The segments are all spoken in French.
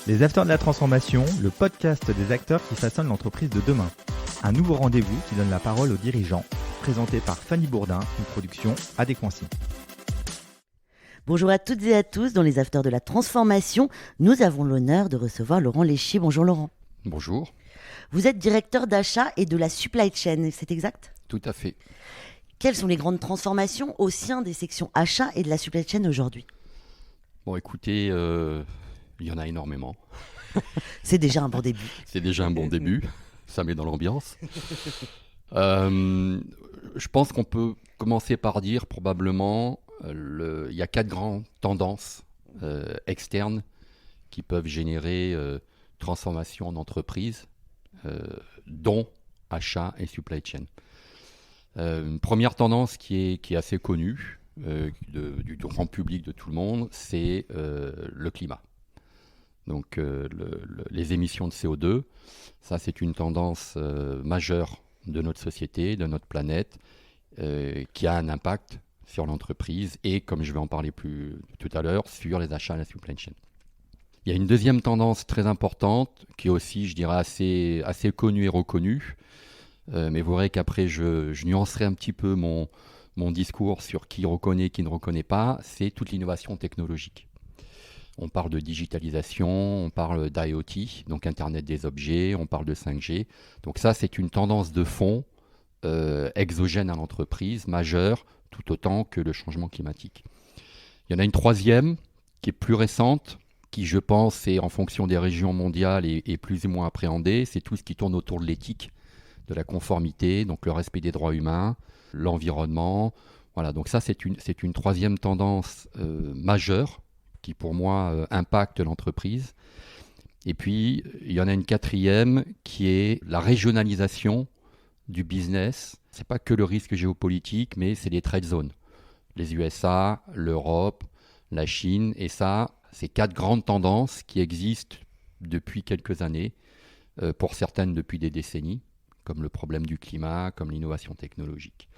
Les Acteurs de la Transformation, le podcast des acteurs qui façonnent l'entreprise de demain. Un nouveau rendez-vous qui donne la parole aux dirigeants, présenté par Fanny Bourdin, une production Adéquancy. Bonjour à toutes et à tous, dans les Acteurs de la Transformation, nous avons l'honneur de recevoir Laurent Léchier. Bonjour Laurent. Bonjour. Vous êtes directeur d'achat et de la supply chain, c'est exact ? Tout à fait. Quelles sont les grandes transformations au sein des sections achat et de la supply chain aujourd'hui ? Bon, écoutez, il y en a énormément. C'est déjà un bon début. C'est déjà un bon début. Ça met dans l'ambiance. Je pense qu'on peut commencer par dire probablement il y a 4 grandes tendances externes qui peuvent générer transformation en entreprise, dont achat et supply chain. Une première tendance qui est assez connue du grand public, de tout le monde, c'est le climat. Donc les émissions de CO2, ça c'est une tendance majeure de notre société, de notre planète, qui a un impact sur l'entreprise et, comme je vais en parler plus tout à l'heure, sur les achats et la supply chain. Il y a une deuxième tendance très importante qui est aussi, je dirais, assez connue et reconnue, mais vous verrez qu'après je nuancerai un petit peu mon discours sur qui reconnaît, qui ne reconnaît pas, c'est toute l'innovation technologique. On parle de digitalisation, on parle d'IoT, donc Internet des objets, on parle de 5G. Donc ça, c'est une tendance de fond exogène à l'entreprise, majeure, tout autant que le changement climatique. Il y en a une troisième qui est plus récente, qui, je pense, est en fonction des régions mondiales et plus ou moins appréhendée. C'est tout ce qui tourne autour de l'éthique, de la conformité, donc le respect des droits humains, l'environnement. Voilà, donc ça, c'est une troisième tendance majeure qui, pour moi, impacte l'entreprise. Et puis, il y en a une quatrième qui est la régionalisation du business. Ce n'est pas que le risque géopolitique, mais c'est les trade zones. Les USA, l'Europe, la Chine. Et ça, c'est 4 grandes tendances qui existent depuis quelques années, pour certaines depuis des décennies, comme le problème du climat, comme l'innovation technologique.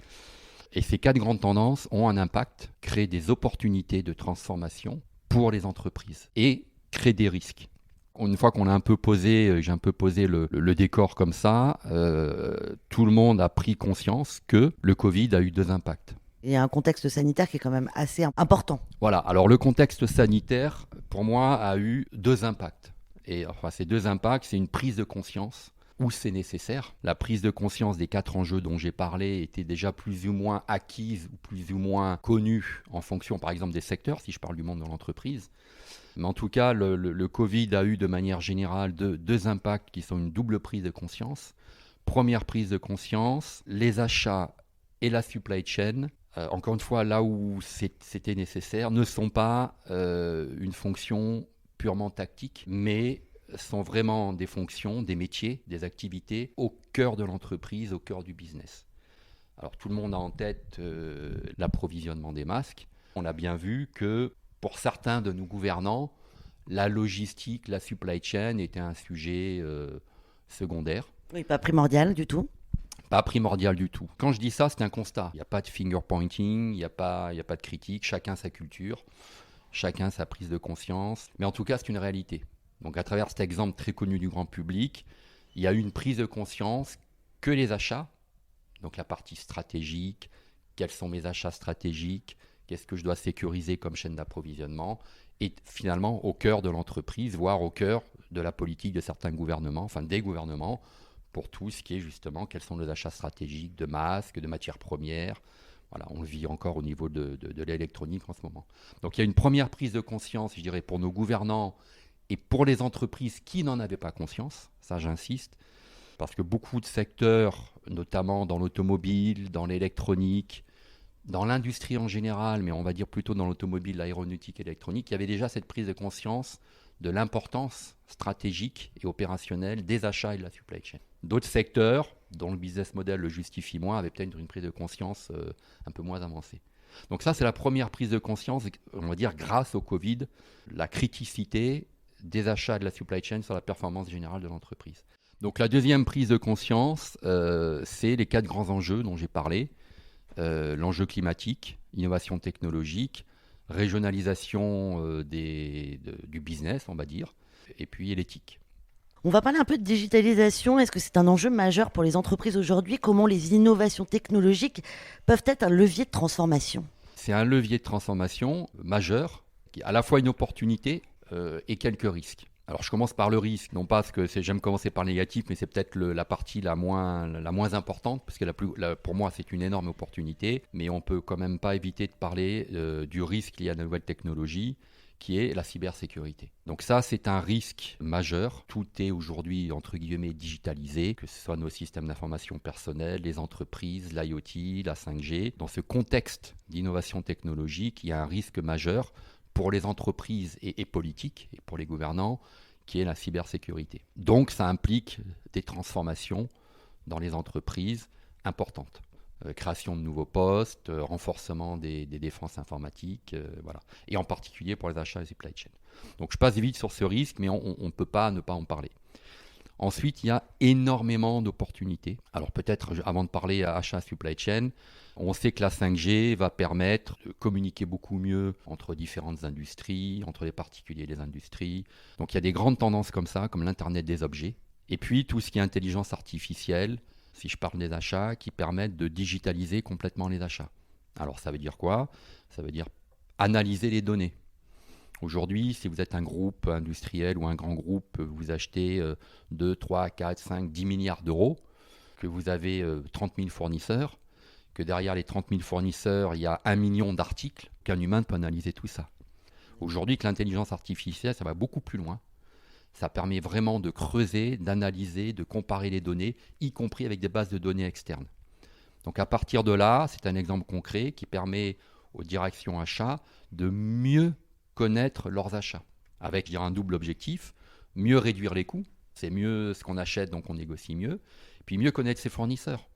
Et ces 4 grandes tendances ont un impact, créent des opportunités de transformation pour les entreprises et créent des risques. Une fois qu'on a un peu posé, j'ai un peu posé le décor comme ça, tout le monde a pris conscience que le Covid a eu 2 impacts. Il y a un contexte sanitaire qui est quand même assez important. Voilà, alors le contexte sanitaire, pour moi, a eu 2 impacts. Et enfin, ces 2 impacts, c'est une prise de conscience où c'est nécessaire. La prise de conscience des 4 enjeux dont j'ai parlé était déjà plus ou moins acquise ou plus ou moins connue en fonction, par exemple, des secteurs, si je parle du monde de l'entreprise. Mais en tout cas, le Covid a eu de manière générale 2 impacts qui sont une double prise de conscience. Première prise de conscience, les achats et la supply chain, encore une fois, là où c'était nécessaire, ne sont pas une fonction purement tactique, mais sont vraiment des fonctions, des métiers, des activités au cœur de l'entreprise, au cœur du business. Alors tout le monde a en tête l'approvisionnement des masques. On a bien vu que pour certains de nos gouvernants, la logistique, la supply chain était un sujet secondaire. Oui, pas primordial du tout. Pas primordial du tout. Quand je dis ça, c'est un constat. Il n'y a pas de finger pointing, il n'y a pas de critique, chacun sa culture, chacun sa prise de conscience. Mais en tout cas, c'est une réalité. Donc à travers cet exemple très connu du grand public, il y a eu une prise de conscience que les achats, donc la partie stratégique, quels sont mes achats stratégiques, qu'est-ce que je dois sécuriser comme chaîne d'approvisionnement, est finalement au cœur de l'entreprise, voire au cœur de la politique de certains gouvernements, enfin des gouvernements, pour tout ce qui est justement quels sont les achats stratégiques de masques, de matières premières. Voilà, on le vit encore au niveau de l'électronique en ce moment. Donc il y a une première prise de conscience, je dirais, pour nos gouvernants et pour les entreprises qui n'en avaient pas conscience, ça j'insiste, parce que beaucoup de secteurs, notamment dans l'automobile, dans l'électronique, dans l'industrie en général, mais on va dire plutôt dans l'automobile, l'aéronautique et l'électronique, il y avait déjà cette prise de conscience de l'importance stratégique et opérationnelle des achats et de la supply chain. D'autres secteurs, dont le business model le justifie moins, avaient peut-être une prise de conscience un peu moins avancée. Donc ça, c'est la première prise de conscience, on va dire, grâce au Covid, la criticité des achats et de la supply chain sur la performance générale de l'entreprise. Donc la deuxième prise de conscience, c'est les 4 grands enjeux dont j'ai parlé. L'enjeu climatique, innovation technologique, respect des droits humains. Voilà, donc ça, c'est une régionalisation du business, on va dire, et puis l'éthique. On va parler un peu de digitalisation. Est-ce que c'est un enjeu majeur pour les entreprises aujourd'hui? Comment les innovations technologiques peuvent être un levier de transformation? C'est un levier de transformation majeur, qui est à la fois une opportunité et quelques risques. Alors je commence par le risque, non pas parce que j'aime commencer par le négatif, mais c'est peut-être la partie la moins importante, parce que pour moi c'est une énorme opportunité, mais on peut quand même pas éviter de parler du risque lié à la nouvelle technologie, qui est la cybersécurité. Donc ça, c'est un risque majeur. Tout est aujourd'hui, entre guillemets, digitalisé, que ce soit nos systèmes d'information personnels, les entreprises, l'IoT, la 5G. Dans ce contexte d'innovation technologique, il y a un risque majeur pour les entreprises et politiques, et pour les gouvernants, qui est la cybersécurité. Donc ça implique des transformations dans les entreprises importantes. Création de nouveaux postes, renforcement des défenses informatiques, voilà. Et en particulier pour les achats et supply chain. Donc je passe vite sur ce risque, mais on ne peut pas ne pas en parler. Ensuite, il y a énormément d'opportunités. Alors peut-être, avant de parler à achat supply chain, on sait que la 5G va permettre de communiquer beaucoup mieux entre différentes industries, entre les particuliers et les industries. Donc il y a des grandes tendances comme ça, comme l'Internet des objets. Et puis tout ce qui est intelligence artificielle, si je parle des achats, qui permettent de digitaliser complètement les achats. Alors ça veut dire quoi? Ça veut dire analyser les données. Aujourd'hui, si vous êtes un groupe industriel ou un grand groupe, vous achetez 2, 3, 4, 5, 10 milliards d'euros, que vous avez 30 000 fournisseurs, que derrière les 30 000 fournisseurs, il y a 1 million d'articles, qu'un humain peut analyser tout ça. Aujourd'hui, avec l'intelligence artificielle, ça va beaucoup plus loin. Ça permet vraiment de creuser, d'analyser, de comparer les données, y compris avec des bases de données externes. Donc à partir de là, c'est un exemple concret qui permet aux directions achats de mieux connaître leurs achats, avec un double objectif, mieux réduire les coûts, c'est mieux ce qu'on achète, donc on négocie mieux, puis mieux connaître ses fournisseurs,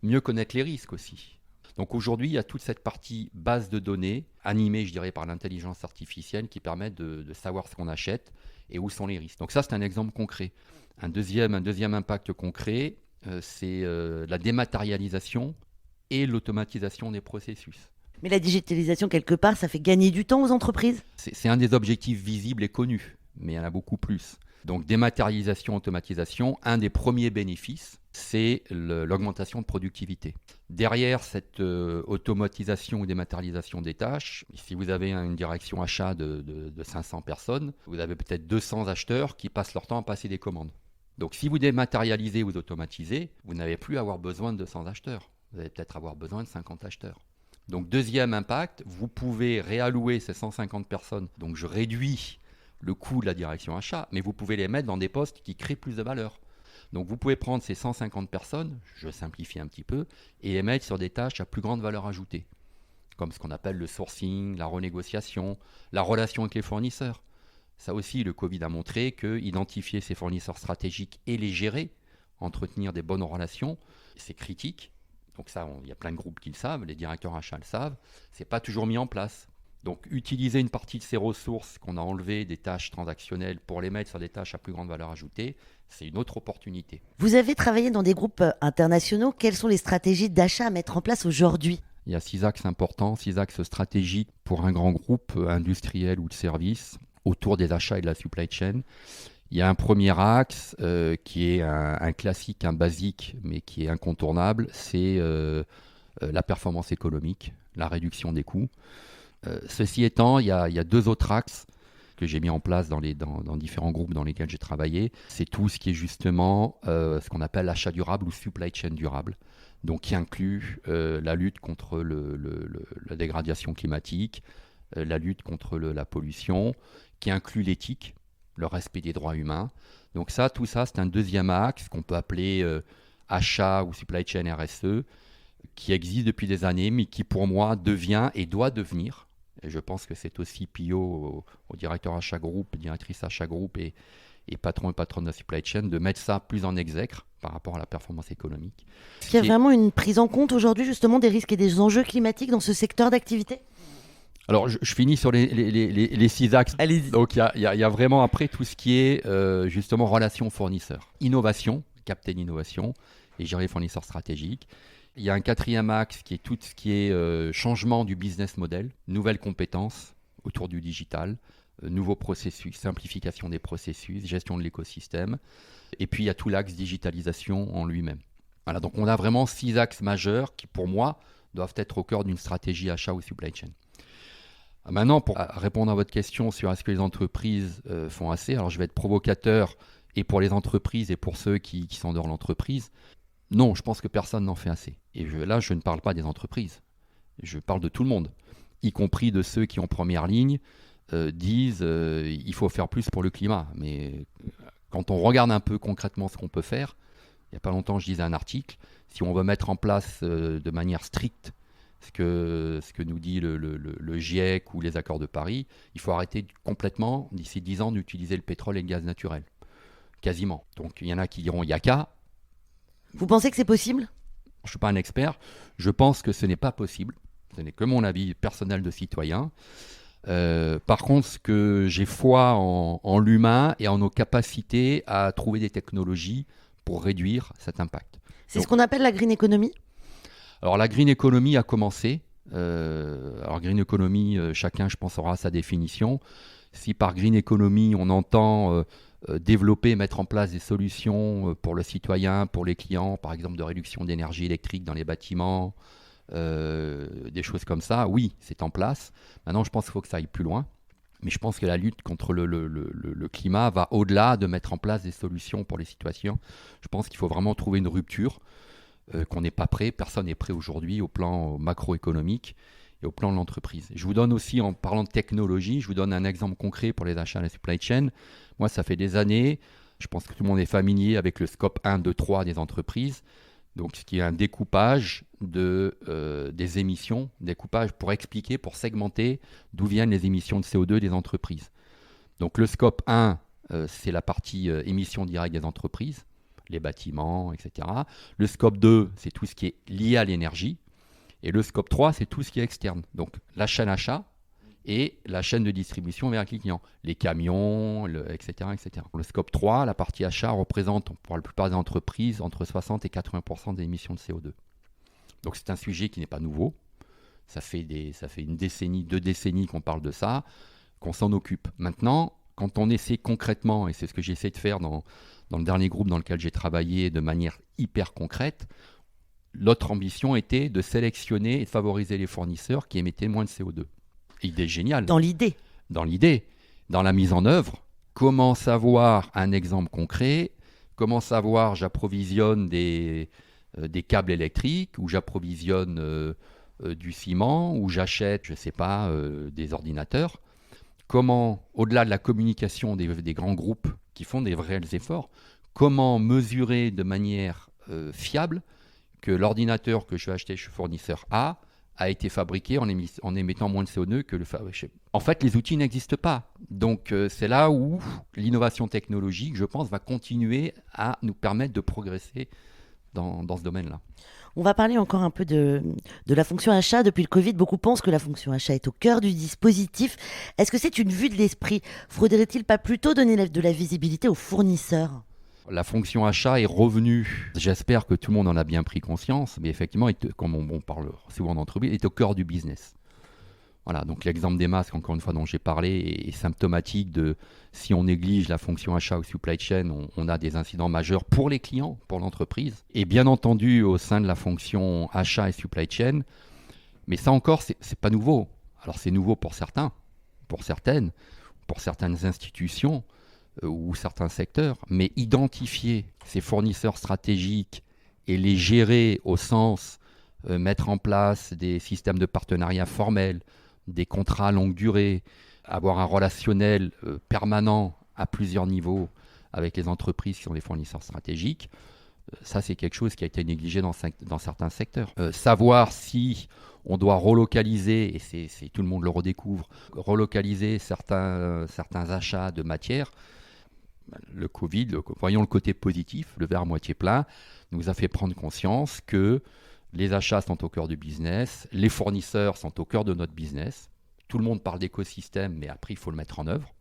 mieux connaître les risques aussi. Donc aujourd'hui, il y a toute cette partie base de données, animée, je dirais, par l'intelligence artificielle, qui permet de savoir ce qu'on achète et où sont les risques. Donc ça, c'est un exemple concret. Un deuxième impact concret, c'est la dématérialisation et l'automatisation des processus. Mais la digitalisation, quelque part, ça fait gagner du temps aux entreprises? C'est un des objectifs visibles et connus, mais il y en a beaucoup plus. Donc dématérialisation, automatisation, un des premiers bénéfices, c'est l'augmentation de productivité. Derrière cette automatisation ou dématérialisation des tâches, si vous avez une direction achat de 500 personnes, vous avez peut-être 200 acheteurs qui passent leur temps à passer des commandes. Donc si vous dématérialisez ou automatisez, vous n'avez plus à avoir besoin de 200 acheteurs. Vous allez peut-être avoir besoin de 50 acheteurs. Donc deuxième impact, vous pouvez réallouer ces 150 personnes. Donc je réduis le coût de la direction achat, mais vous pouvez les mettre dans des postes qui créent plus de valeur. Donc vous pouvez prendre ces 150 personnes, je simplifie un petit peu, et les mettre sur des tâches à plus grande valeur ajoutée, comme ce qu'on appelle le sourcing, la renégociation, la relation avec les fournisseurs. Ça aussi, le Covid a montré que identifier ses fournisseurs stratégiques et les gérer, entretenir des bonnes relations, c'est critique. Donc ça, il y a plein de groupes qui le savent, les directeurs achats le savent, c'est pas toujours mis en place. Donc utiliser une partie de ces ressources qu'on a enlevées des tâches transactionnelles pour les mettre sur des tâches à plus grande valeur ajoutée, c'est une autre opportunité. Vous avez travaillé dans des groupes internationaux. Quelles sont les stratégies d'achat à mettre en place aujourd'hui? Il y a 6 axes importants, 6 axes stratégiques pour un grand groupe industriel ou de services autour des achats et de la supply chain. Il y a un premier axe qui est un classique, un basique, mais qui est incontournable, c'est la performance économique, la réduction des coûts. Ceci étant, il y a 2 autres axes que j'ai mis en place dans différents groupes dans lesquels j'ai travaillé. C'est tout ce qui est justement ce qu'on appelle l'achat durable ou supply chain durable. Donc qui inclut la lutte contre la dégradation climatique, la lutte contre la pollution, qui inclut l'éthique, le respect des droits humains. Donc tout ça, c'est un deuxième axe qu'on peut appeler achat ou supply chain RSE, qui existe depuis des années, mais qui pour moi devient et doit devenir, et je pense que c'est aussi Pio, au directeur achat groupe, directrice achat groupe et patron et patronne de la supply chain, de mettre ça plus en exècre par rapport à la performance économique. Est-ce qu'il y a vraiment une prise en compte aujourd'hui justement des risques et des enjeux climatiques dans ce secteur d'activité? Alors, je finis sur les 6 axes. Allez-y. Donc, il y a vraiment après tout ce qui est justement relations fournisseurs. Innovation, capter l'innovation et gérer les fournisseurs stratégiques. Il y a un quatrième axe qui est tout ce qui est changement du business model, nouvelles compétences autour du digital, nouveaux processus, simplification des processus, gestion de l'écosystème. Et puis il y a tout l'axe digitalisation en lui-même. Voilà, donc on a vraiment 6 axes majeurs qui, pour moi, doivent être au cœur d'une stratégie achat ou supply chain. Maintenant, pour répondre à votre question sur est-ce que les entreprises font assez, alors je vais être provocateur et pour les entreprises et pour ceux qui sont dans l'entreprise. Non, je pense que personne n'en fait assez. Et là, je ne parle pas des entreprises. Je parle de tout le monde, y compris de ceux qui, en première ligne, disent il faut faire plus pour le climat. Mais quand on regarde un peu concrètement ce qu'on peut faire, il n'y a pas longtemps, je disais un article, si on veut mettre en place de manière stricte ce que nous dit le GIEC ou les accords de Paris, il faut arrêter complètement, d'ici 10 ans, d'utiliser le pétrole et le gaz naturel. Quasiment. Donc il y en a qui diront il n'y a qu'à. Vous pensez que c'est possible ? Je ne suis pas un expert. Je pense que ce n'est pas possible. Ce n'est que mon avis personnel de citoyen. Par contre, ce que j'ai foi en l'humain et en nos capacités à trouver des technologies pour réduire cet impact. C'est ce qu'on appelle la green economy ? Alors la green economy a commencé. Alors green economy, chacun, je pense, aura sa définition. Si par green economy, on entend développer, mettre en place des solutions pour le citoyen, pour les clients, par exemple de réduction d'énergie électrique dans les bâtiments, des choses comme ça, oui, c'est en place. Maintenant, je pense qu'il faut que ça aille plus loin. Mais je pense que la lutte contre le climat va au-delà de mettre en place des solutions pour les citoyens. Je pense qu'il faut vraiment trouver une rupture, qu'on n'est pas prêt. Personne n'est prêt aujourd'hui au plan macroéconomique et au plan de l'entreprise. Je vous donne aussi, en parlant de technologie, je vous donne un exemple concret pour les achats et la supply chain. Moi, ça fait des années, je pense que tout le monde est familier avec le scope 1, 2, 3 des entreprises. Donc, ce qui est un découpage des émissions, découpage pour expliquer, pour segmenter d'où viennent les émissions de CO2 des entreprises. Donc, le scope 1, c'est la partie émissions directes des entreprises, les bâtiments, etc. Le scope 2, c'est tout ce qui est lié à l'énergie. Et le scope 3, c'est tout ce qui est externe. Donc, la chaîne achat et la chaîne de distribution vers les clients. Les camions, etc., etc. Le scope 3, la partie achat, représente pour la plupart des entreprises entre 60 et 80% des émissions de CO2. Donc, c'est un sujet qui n'est pas nouveau. Ça fait une décennie, 2 décennies qu'on parle de ça, qu'on s'en occupe. Maintenant, quand on essaie concrètement, et c'est ce que j'essaie de faire dans le dernier groupe dans lequel j'ai travaillé de manière hyper concrète, l'autre ambition était de sélectionner et de favoriser les fournisseurs qui émettaient moins de CO2. Idée géniale. Dans l'idée. Dans l'idée. Dans la mise en œuvre, comment savoir un exemple concret, comment savoir j'approvisionne des câbles électriques, ou j'approvisionne du ciment, ou j'achète, je ne sais pas, des ordinateurs. Comment, au-delà de la communication des grands groupes qui font des vrais efforts, comment mesurer de manière fiable que l'ordinateur que je vais acheter chez fournisseur A été fabriqué en émettant moins de CO2 que le fabriqué. En fait, les outils n'existent pas. Donc, c'est là où l'innovation technologique, je pense, va continuer à nous permettre de progresser dans ce domaine-là. On va parler encore un peu de la fonction achat. Depuis le Covid, beaucoup pensent que la fonction achat est au cœur du dispositif. Est-ce que c'est une vue de l'esprit ? Faudrait-il pas plutôt donner de la visibilité aux fournisseurs ? La fonction achat est revenue. J'espère que tout le monde en a bien pris conscience, mais effectivement, comme on parle souvent d'entreprise, est au cœur du business. Voilà, donc l'exemple des masques, encore une fois, dont j'ai parlé, est symptomatique de si on néglige la fonction achat ou supply chain, on a des incidents majeurs pour les clients, pour l'entreprise. Et bien entendu, au sein de la fonction achat et supply chain, mais ça encore, c'est pas nouveau. Alors c'est nouveau pour certains, pour certaines institutions, ou certains secteurs, mais identifier ces fournisseurs stratégiques et les gérer au sens mettre en place des systèmes de partenariat formels, des contrats à longue durée, avoir un relationnel permanent à plusieurs niveaux avec les entreprises qui sont des fournisseurs stratégiques, ça c'est quelque chose qui a été négligé dans certains secteurs. Savoir si on doit relocaliser, et c'est tout le monde le redécouvre, relocaliser certains achats de matières. Le Covid, voyons le côté positif, le verre à moitié plein, nous a fait prendre conscience que les achats sont au cœur du business, les fournisseurs sont au cœur de notre business. Tout le monde parle d'écosystème, mais après, il faut le mettre en œuvre.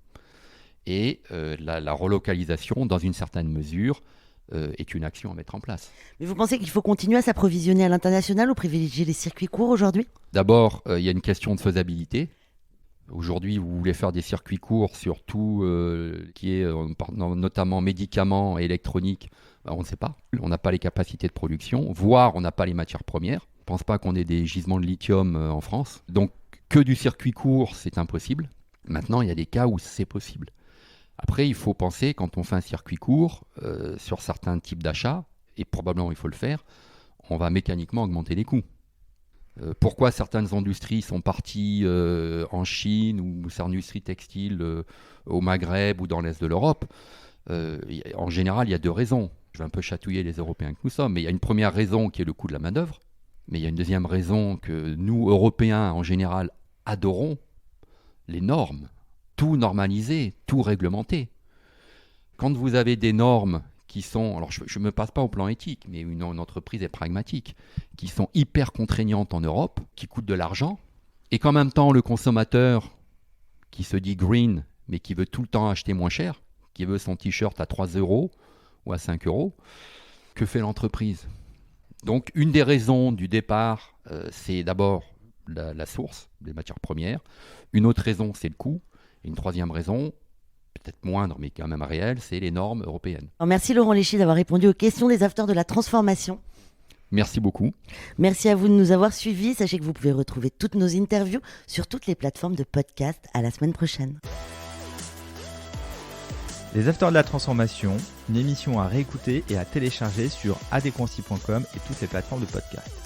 Et la relocalisation, dans une certaine mesure, est une action à mettre en place. Mais vous pensez qu'il faut continuer à s'approvisionner à l'international ou privilégier les circuits courts aujourd'hui ? D'abord, il y a une question de faisabilité. Aujourd'hui, vous voulez faire des circuits courts sur tout qui est notamment médicaments et électronique, on ne sait pas. On n'a pas les capacités de production, voire on n'a pas les matières premières. Je ne pense pas qu'on ait des gisements de lithium en France. Donc, que du circuit court, c'est impossible. Maintenant, il y a des cas où c'est possible. Après, il faut penser, quand on fait un circuit court, sur certains types d'achats, et probablement il faut le faire, on va mécaniquement augmenter les coûts. Pourquoi certaines industries sont parties en Chine ou certaines industries textiles au Maghreb ou dans l'Est de l'Europe ? En général, il y a deux raisons. Je vais un peu chatouiller les Européens que nous sommes, mais il y a une première raison qui est le coût de la main-d'œuvre. Mais il y a une deuxième raison que nous, Européens, en général, adorons, les normes. Tout normalisé, tout réglementé. Quand vous avez des normes qui sont, alors je ne me passe pas au plan éthique, mais une entreprise est pragmatique, qui sont hyper contraignantes en Europe, qui coûtent de l'argent, et qu'en même temps, le consommateur qui se dit green, mais qui veut tout le temps acheter moins cher, qui veut son t-shirt à 3 € ou à 5 €, que fait l'entreprise ? Donc, une des raisons du départ, c'est d'abord la source des matières premières. Une autre raison, c'est le coût. Et une troisième raison, peut-être moindre, mais quand même réelle, c'est les normes européennes. Alors, merci Laurent Léchy d'avoir répondu aux questions des acteurs de la transformation. Merci beaucoup. Merci à vous de nous avoir suivis. Sachez que vous pouvez retrouver toutes nos interviews sur toutes les plateformes de podcast. À la semaine prochaine. Les Acteurs de la Transformation, une émission à réécouter et à télécharger sur adconci.com et toutes les plateformes de podcast.